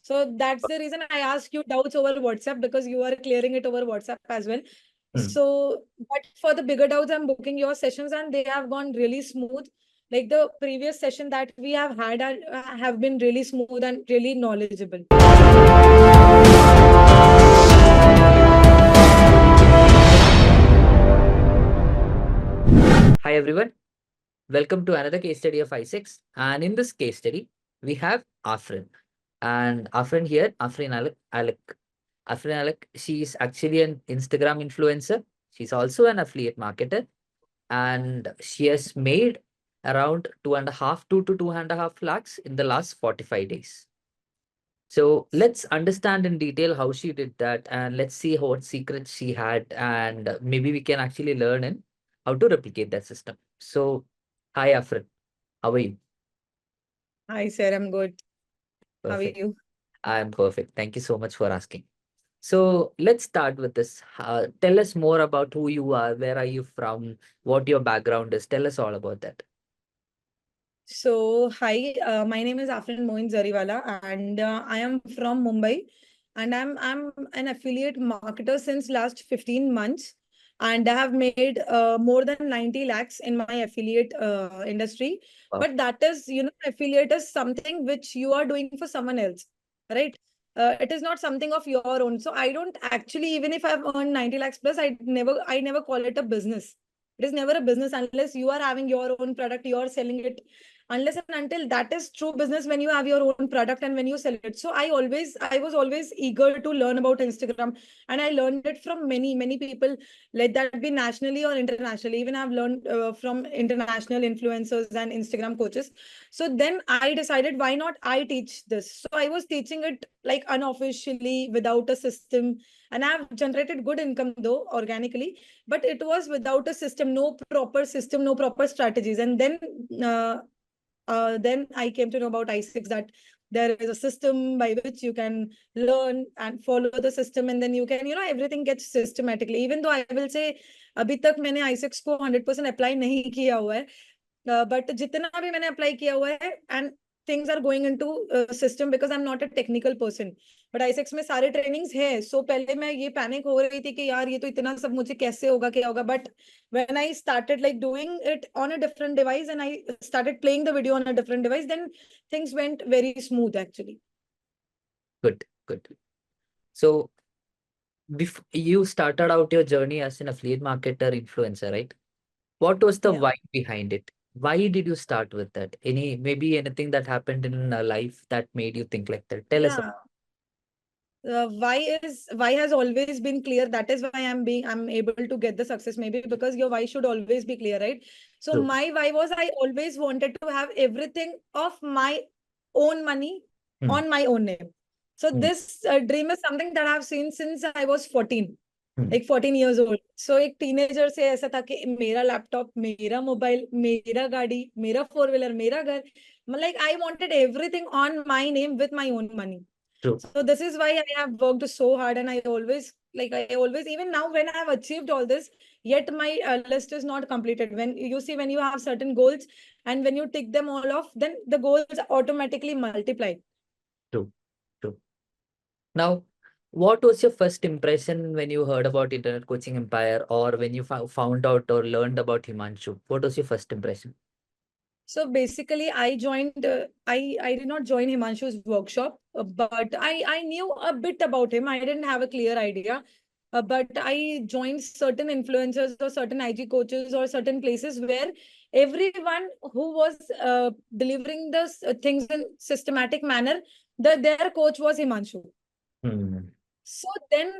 So that's the reason I asked you doubts over WhatsApp, because you are clearing it over WhatsApp as well. So, but for the bigger doubts, I'm booking your sessions and they have gone really smooth. Like the previous session that we have had have been really smooth and really knowledgeable. Hi everyone, welcome to another case study of ICEx. And in this case study, we have Afrin. And Afrin here, Afrin Alec, she is actually an Instagram influencer. She's also an affiliate marketer, and she has made around 2.5 to 2.5 lakhs in the last 45 days. So let's understand in detail how she did that, and let's see what secrets she had, and maybe we can actually learn in how to replicate that system. So, hi Afrin, how are you? Hi, sir. I'm good. How are Perfect. you? I'm perfect. Thank you so much for asking. So let's start with this. Tell us more about who you are, where are you from, what your background is. Tell us all about that. So, hi, my name is Afrin Moin Zariwala, and I am from Mumbai, and I'm an affiliate marketer since last 15 months, and I have made more than 90 lakhs in my affiliate industry. Wow. But that is, affiliate is something which you are doing for someone else, right? It is not something of your own. So I don't actually, even if I've earned 90 lakhs plus, I never call it a business. It is never a business unless you are having your own product, you are selling it, unless and until that is true business, when you have your own product and when you sell it. So I was always eager to learn about Instagram, and I learned it from many people, let that be nationally or internationally. Even I've learned from international influencers and Instagram coaches. So then I decided, why not I teach this? So I was teaching it like unofficially, without a system, and I've generated good income though organically, but it was without a system, no proper system, no proper strategies. And then I came to know about ICEx, that there is a system by which you can learn and follow the system, and then you can, everything gets systematically. Even though I will say, अभी तक मैंने ICEx को 100% apply नहीं किया हुआ है, but जितना भी मैंने अप्लाई किया हुआ है, and things are going into system, because I'm not a technical person. But ICEx में सारे trainings है. So पहले मैं ये panic हो रही थी कि यार ये तो इतना सब मुझे कैसे होगा, क्या होगा. But when I started like doing it on a different device, and I started playing the video on a different device, then things went very smooth actually. Good, good. So, you started out your journey as an affiliate marketer influencer, right? What was the Yeah. why behind it? Why did you start with that? Maybe anything that happened in life that made you think like that? Tell us. Yeah. Why has always been clear. That is why I'm able to get the success, maybe because your why should always be clear, right? So True. my why was, I always wanted to have everything of my own money Hmm, on my own name. So hmm, this dream is something that I've seen since I was 14, hmm. like 14 years old. So एक teenager से ऐसा था कि मेरा laptop, मेरा mobile, मेरा गाड़ी, मेरा फोर व्हीलर, मेरा घर, like I wanted everything on my name with my own money. True. So this is why I have worked so hard, and I always, even now when I have achieved all this, yet my list is not completed. When you see, when you have certain goals and when you tick them all off, then the goals automatically multiply. True. True. Now, what was your first impression when you heard about Internet Coaching Empire, or when you found out or learned about Himanshu? What was your first impression? So basically, I joined. I did not join Himanshu's workshop, but I knew a bit about him. I didn't have a clear idea, but I joined certain influencers or certain IG coaches or certain places where everyone who was delivering the things in systematic manner, their coach was Himanshu. Hmm. So then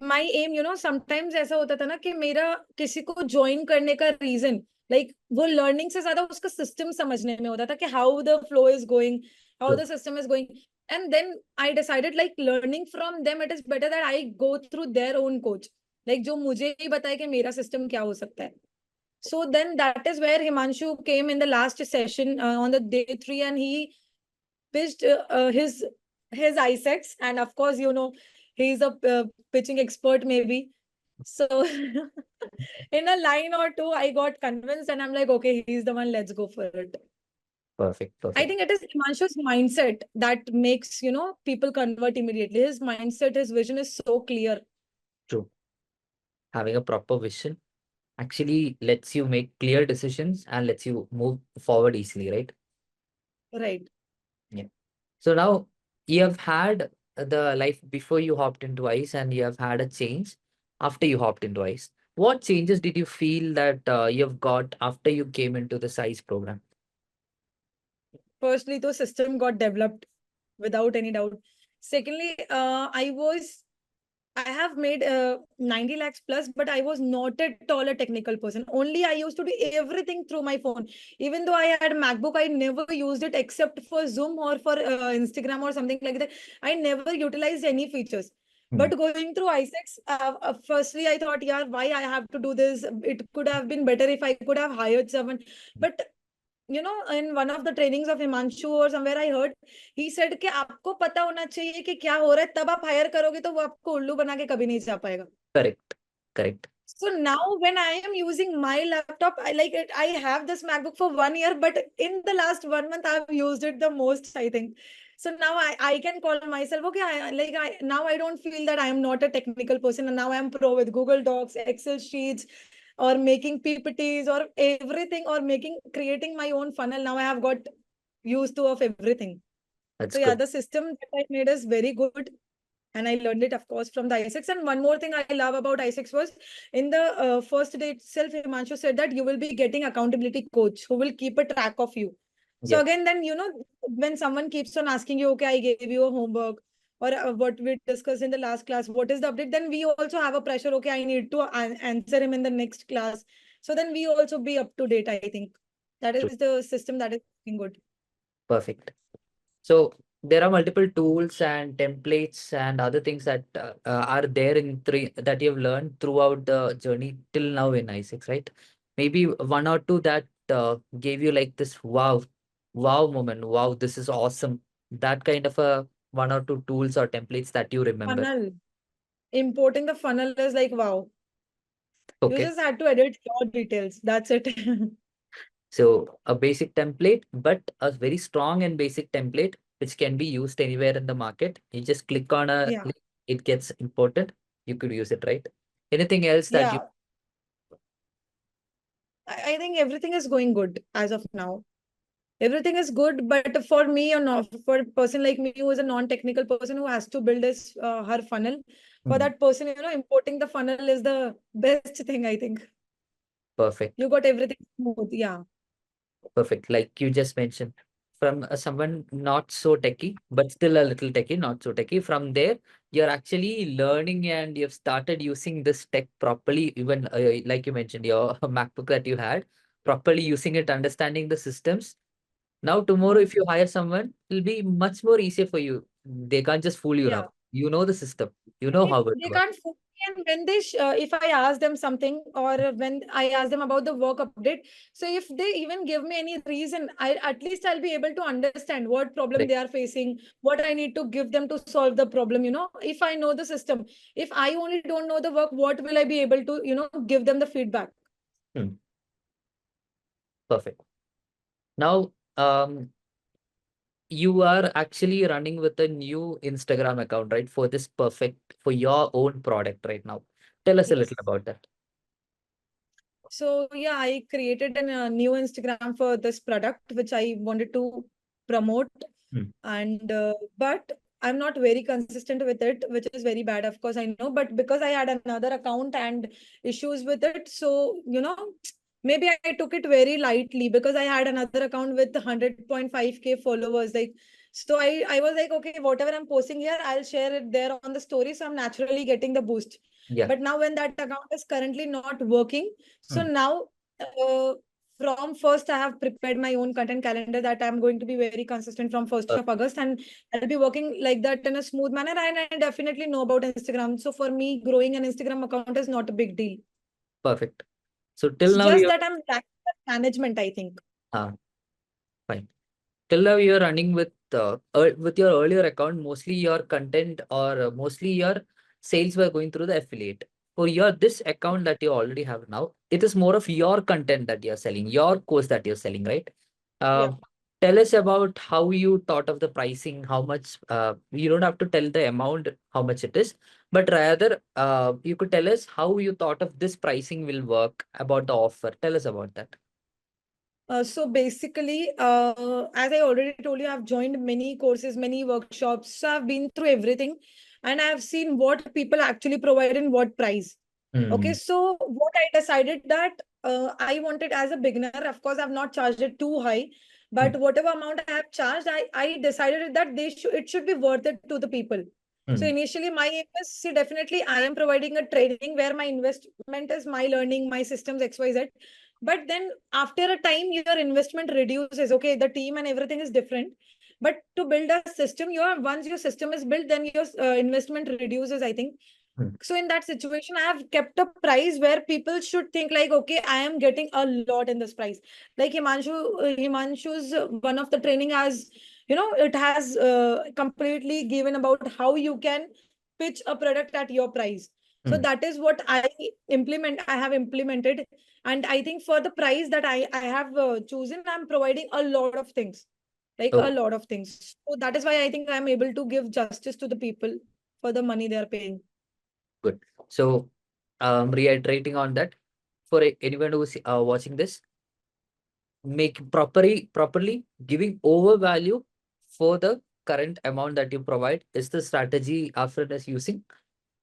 my aim, sometimes ऐसा होता था ना कि मेरा किसी को join करने का रीजन, लाइक वो लर्निंग से ज्यादा उसका सिस्टम समझने में होता था कि how the flow is going, how True. The system is going. And then I decided, like learning from them, it is better that I go through their own coach, like जो मुझे ही बताए कि मेरा सिस्टम क्या हो सकता है. So then that is where Himanshu came in the last session on the day 3, and he pitched his ICEx, and of course, he's a pitching expert, maybe. So in a line or two, I got convinced, and I'm like, okay, he's the one. Let's go for it. Perfect. I Perfect. think it is Himanshu's mindset that makes, people convert immediately. His mindset, his vision is so clear. True. Having a proper vision actually lets you make clear decisions and lets you move forward easily, right? Right. Yeah. So now you have had the life before you hopped into ICE and you have had a change after you hopped into ICE. What changes did you feel that you've got after you came into the ICE program? Firstly, the system got developed without any doubt. Secondly, I have made 90 lakhs plus, but I was not at all a technical person. Only I used to do everything through my phone. Even though I had a MacBook, I never used it except for Zoom or for Instagram or something like that. I never utilized any features. Hmm. But going through ICEx, firstly, I thought, yeah, why I have to do this? It could have been better if I could have hired someone. But in one of the trainings of Himanshu or somewhere I heard, he said कि आपको पता होना चाहिए कि क्या हो रहा है, तब आप हायर करोगे तो वो आपको उल्लू बना के कभी नहीं जा पाएगा. Correct. Correct. So now when I am using my laptop, I like it. I have this MacBook for 1 year, but in the last 1 month, I've used it the most, I think. So now I can call myself, okay, now I don't feel that I am not a technical person. And now I'm pro with Google Docs, Excel sheets, or making PPTs or everything, or creating my own funnel. Now I have got used to of everything. That's So yeah, good. the system that I made is very good. And I learned it, of course, from the ICEx. And one more thing I love about ICEx was in the first day itself, Himanshu said that you will be getting accountability coach who will keep a track of you. So Yeah. again, then, when someone keeps on asking you, okay, I gave you a homework or what we discussed in the last class, what is the update? Then we also have a pressure, okay, I need to answer him in the next class. So then we also be up to date, I think. That True. is the system that is good. Perfect. So there are multiple tools and templates and other things that are there in three that you've learned throughout the journey till now in ICEx, right? Maybe one or two that gave you like this wow moment. Wow, this is awesome. That kind of a one or two tools or templates that you remember. Funnel. Importing the funnel is like, wow. You Okay. just had to edit your details. That's it. So a basic template, but a very strong and basic template which can be used anywhere in the market. You just click on a Yeah. link, it gets imported. You could use it, right? Anything else that you Yeah. I think everything is going good as of now. Everything is good, but for me or not, for a person like me who is a non-technical person who has to build his her funnel, for Hmm, that person, importing the funnel is the best thing, I think. perfect, You got everything smooth. Yeah. perfect. Like you just mentioned, from someone not so techy, but still a little techy, not so techy. From there, you're actually learning and you've started using this tech properly. Even like you mentioned, your MacBook that you had, properly using it, understanding the systems. Now, tomorrow, if you hire someone, it'll be much more easier for you. They can't just fool you Yeah. now. You know the system. You know how it They works. can't fool me. And when if I ask them something or when I ask them about the work update, so if they even give me any reason, at least I'll be able to understand what problem Correct. they are facing, what I need to give them to solve the problem. If I know the system, if I only don't know the work, what will I be able to, give them the feedback? Hmm, perfect. Now, you are actually running with a new Instagram account, right? For this perfect, for your own product right now. Tell us a Yes. little about that. So yeah, I created a new Instagram for this product, which I wanted to promote. Hmm, And but I'm not very consistent with it, which is very bad, of course, I know. But because I had another account and issues with it, so maybe I took it very lightly because I had another account with 100.5K followers. Like, so I was like, okay, whatever I'm posting here, I'll share it there on the story. So I'm naturally getting the boost. yeah. But now when that account is currently not working, so Hmm, now from first, I have prepared my own content calendar that I'm going to be very consistent from 1st per- of August, and I'll be working like that in a smooth manner. And I definitely know about Instagram. So for me, growing an Instagram account is not a big deal. perfect. So till It's now just you're that I'm lacking that management, I think. uh, fine. Till now you're running with your earlier account, mostly your content or mostly your sales were going through the affiliate. For your this account that you already have now, it is more of your content that you're selling, your course that you're selling, right? Yeah. Um, tell us about how you thought of the pricing, how much, you don't have to tell the amount, how much it is, but rather, you could tell us how you thought of this pricing will work about the offer. Tell us about that. So basically, as I already told you, I've joined many courses, many workshops. So I've been through everything and I've seen what people actually provide in what price. Okay, Hmm. so what I decided that I wanted as a beginner, of course, I've not charged it too high, Hmm. but whatever amount I have charged, I decided that it should be worth it to the people. So Hmm. initially, my aim is, see, definitely I am providing a training where my investment is my learning, my systems, XYZ. But then after a time, your investment reduces. Okay, the team and everything is different. But to build a system, once your system is built, then your investment reduces, I think. Hmm. So in that situation, I have kept a price where people should think like, okay, I am getting a lot in this price. Like Himanshu's one of the training has, it has completely given about how you can pitch a product at your price. So Hmm. that is what I have implemented. And I think for the price that I have chosen, I'm providing a lot of things, like a Oh, lot of things. So that is why I think I'm able to give justice to the people for the money they are paying. good. So, reiterating on that, for anyone who's watching this, make properly giving overvalue for the current amount that you provide is the strategy Afrin is using,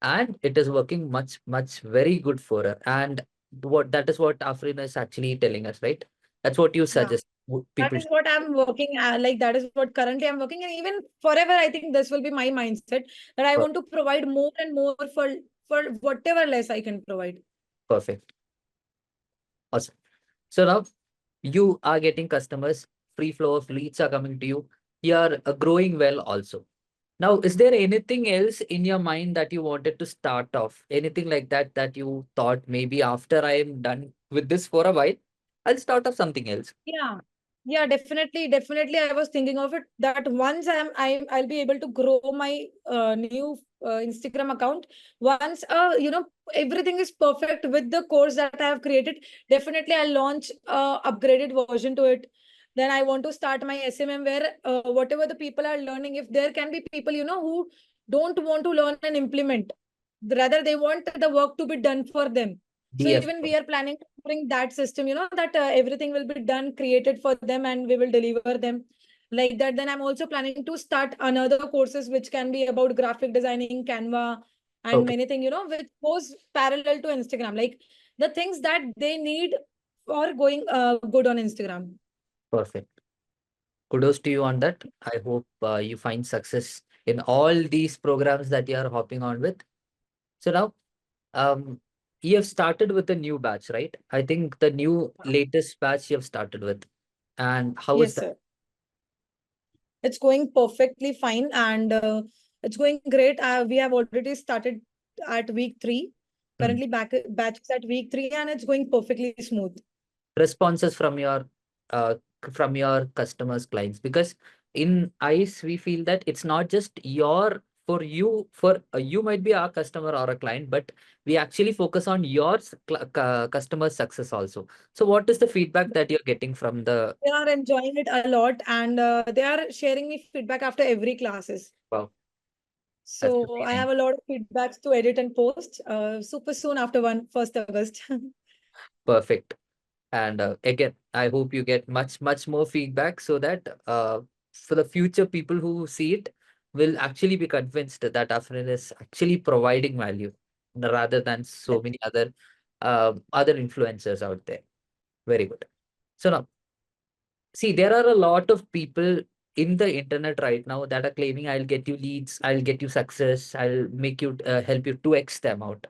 and it is working much very good for her. And what that is what Afrin is actually telling us, right? That's what you Yeah. suggest That people. is what I'm working at. Like that is what currently I'm working, and even forever, I think this will be my mindset that I Per- want to provide more and more for whatever less I can provide. Perfect. Awesome. So now you are getting customers, free flow of leads are coming to you. You are growing well also. Now, is there anything else in your mind that you wanted to start off? Anything like that that you thought maybe after I am done with this for a while, I'll start off something else. Yeah. Yeah, definitely. I was thinking of it that once I'll be able to grow my new Instagram account. Once everything is perfect with the course that I have created, definitely I'll launch upgraded version to it. Then I want to start my SMM where whatever the people are learning, if there can be people who don't want to learn and implement, rather they want the work to be done for them. So DF. even we are planning to bring that system, that everything will be done, created for them, and we will deliver them like that. Then I'm also planning to start another courses which can be about graphic designing, Canva, and Okay, many things, which goes parallel to Instagram, like the things that they need for going good on Instagram. perfect. Kudos to you on that. I hope you find success in all these programs that you are hopping on with. So now, um, you have started with a new batch, right? I think the new latest batch you have started with. And how is Yes, that? sir. It's going perfectly fine and it's going great. We have already started at week 3. Hmm. Currently, batches at week 3, and it's going perfectly smooth. Responses uh from your customers, clients? Because in ICE we feel that it's not just your for you, for you might be our customer or a client, but we actually focus on your customer success also. So what is the feedback that you're getting from the? They are enjoying it a lot, and they are sharing me feedback after every classes. Wow, that's So I amazing. have a lot of feedbacks to edit and post super soon after 1st August. Perfect. And again, I hope you get much more feedback so that for the future people who see it will actually be convinced that Afrin is actually providing value rather than so many other influencers out there. Very good. So now, see, there are a lot of people in the internet right now that are claiming I'll get you leads, I'll get you success, I'll make you help you 2x the amount.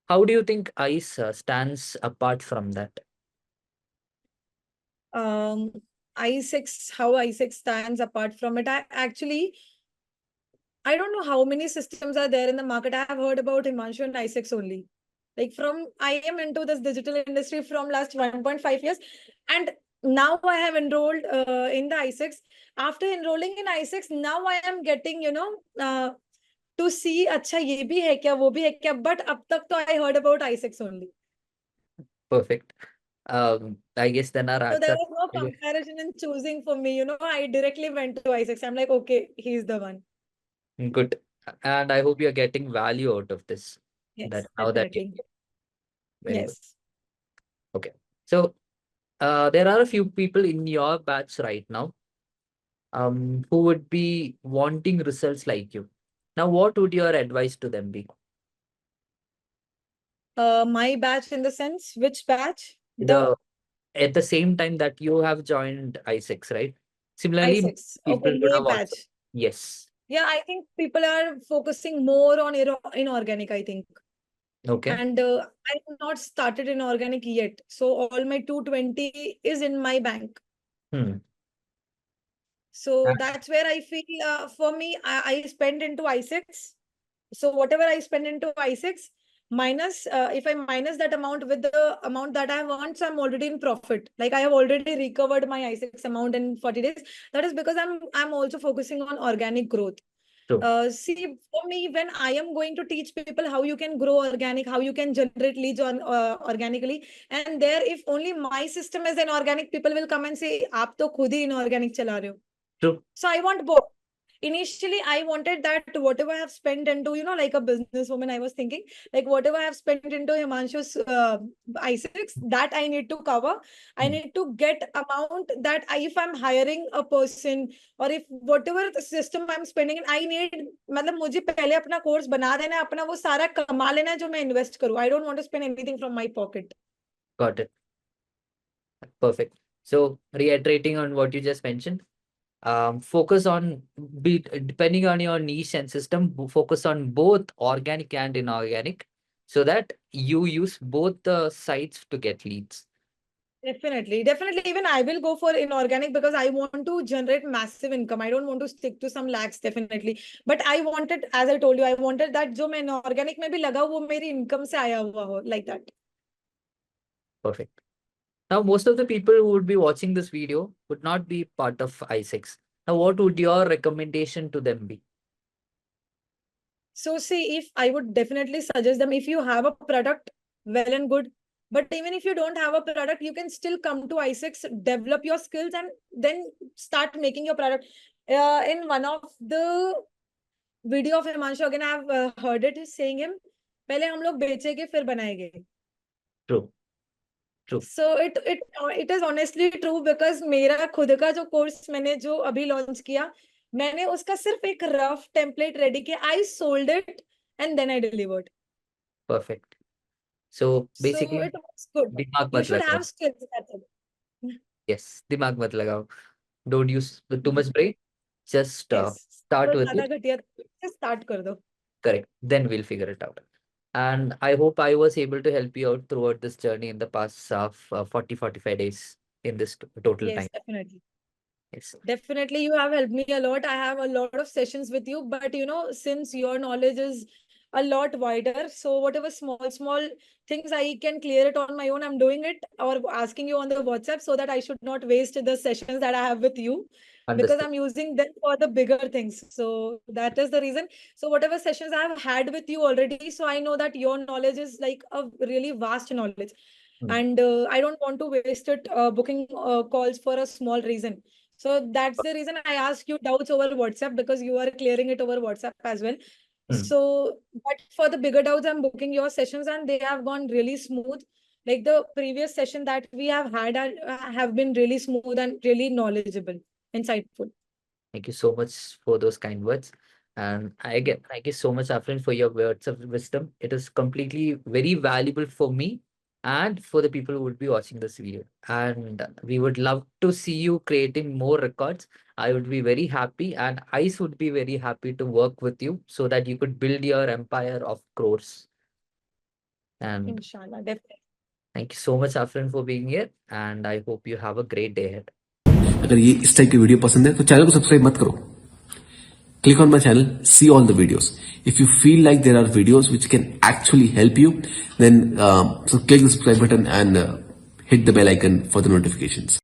How do you think ICE stands apart from that? um, how ICEx stands apart from it. I don't know how many systems are there in the market. I have heard about Himanshu and ICEx only. Like I am into this digital industry from last 1.5 years, and now I have enrolled in the ICEx. After enrolling in ICEx, now I am getting, to see, अच्छा ये भी है क्या, वो भी है क्या. But अब तक तो I heard about ICEx only. Perfect. I guess then our So answer. there was no comparison in choosing for me. I directly went to ICEx. I'm like, okay, he's the one. Good. And I hope you're getting value out of this. That Yes, now that you definitely. very good. Yes. Okay. So there are a few people in your batch right now who would be wanting results like you. Now, what would your advice to them be? My batch in the sense, which batch? The The At the same time that you have joined ICEx, right? Similarly, ICEx. Okay, people would May have also. batch. Yes. Yeah, I think people are focusing more on inorganic, I think. Okay. And I've not started in organic yet. So all my 220 is in my bank. Hmm. So Ah, that's where I feel for me, I spend into ICEx. So whatever I spend into ICEx, minus if I minus that amount with the amount that I have earned, so I'm already in profit. Like I have already recovered my ICEx amount in 40 days. That is because I'm also focusing on organic growth. true. See, for me, when I am going to teach people how you can grow organic, how you can generate leads on organically, and there, if only my system is inorganic, people will come and say, "आप तो खुद ही inorganic चला रहे हो." True. So I want both. Initially, I wanted that whatever I have spent into, like a businesswoman, I was thinking, like whatever I have spent into Himanshu's ICEx, that I need to cover. I Hmm. need to get amount that if I'm hiring a person or if whatever the system I'm spending in, I need, मतलब मुझे पहले अपना course बना देना है, अपना वो सारा कमा लेना है जो मैं इन्वेस्ट करूँ. I don't want to spend anything from my pocket. Got it. Perfect. So reiterating on what you just mentioned, focus on depending on your niche and system, focus on both organic and inorganic so that you use both the sites to get leads. Definitely, definitely. Even I will go for inorganic because I want to generate massive income. I don't want to stick to some lakhs, definitely. But I wanted, as I told you, I wanted that जो मैं inorganic में भी लगा वो मेरी income से आया हुआ हो, like that. Perfect. Now, most of the people who would be watching this video would not be part of ICEx. Now, what would your recommendation to them be? So see, if I would definitely suggest them, if you have a product, well and good. But even if you don't have a product, you can still come to ICEx, develop your skills, and then start making your product. In one of the video of Himanshu, again, I have heard it saying him, पहले हम लोग बेचेंगे फिर बनाएंगे. True. True. So it is honestly true because मेरा खुद का जो कोर्स मैंने जो अभी लॉन्च किया, मैंने उसका सिर्फ एक रफ टेम्पलेट रेडी किया. I sold it and then I delivered. Perfect. So So basically, it was good. दिमाग You मत should लगाओ. have skills. That's it. Yes, दिमाग मत लगाओ. Don't use too much brain. Just Yes. start तो with ज्यादा it. घटिया start कर दो. Correct. Then we'll figure it out. And I hope I was able to help you out throughout this journey in the past 45 days in this total Yes, time. definitely. Yes. Definitely, you have helped me a lot. I have a lot of sessions with you, but since your knowledge is a lot wider, so whatever small things I can clear it on my own, I'm doing it or asking you on the WhatsApp so that I should not waste the sessions that I have with you because Understood. I'm using them for the bigger things. So that is the reason. So whatever sessions I have had with you already, so I know that your knowledge is like a really vast knowledge. Hmm. And I don't want to waste it booking calls for a small reason. So that's the reason I ask you doubts over WhatsApp because you are clearing it over WhatsApp as well. Hmm. So, but for the bigger doubts, I'm booking your sessions and they have gone really smooth. Like the previous session that we have had have been really smooth and really knowledgeable, insightful. Thank you so much for those kind words. And I again, thank you so much, Afrin, for your words of wisdom. It is completely very valuable for me and for the people who would be watching this video. And we would love to see you creating more records. I would be very happy, and ICE would be very happy to work with you so that you could build your empire of crores. And Inshallah, definitely. thank you so much, Afrin, for being here. And I hope you have a great day ahead. अगर ये इस type की video पसंद है तो channel को subscribe मत करो. Click on my channel, see all the videos. If you feel like there are videos which can actually help you, then so click the subscribe button and hit the bell icon for the notifications.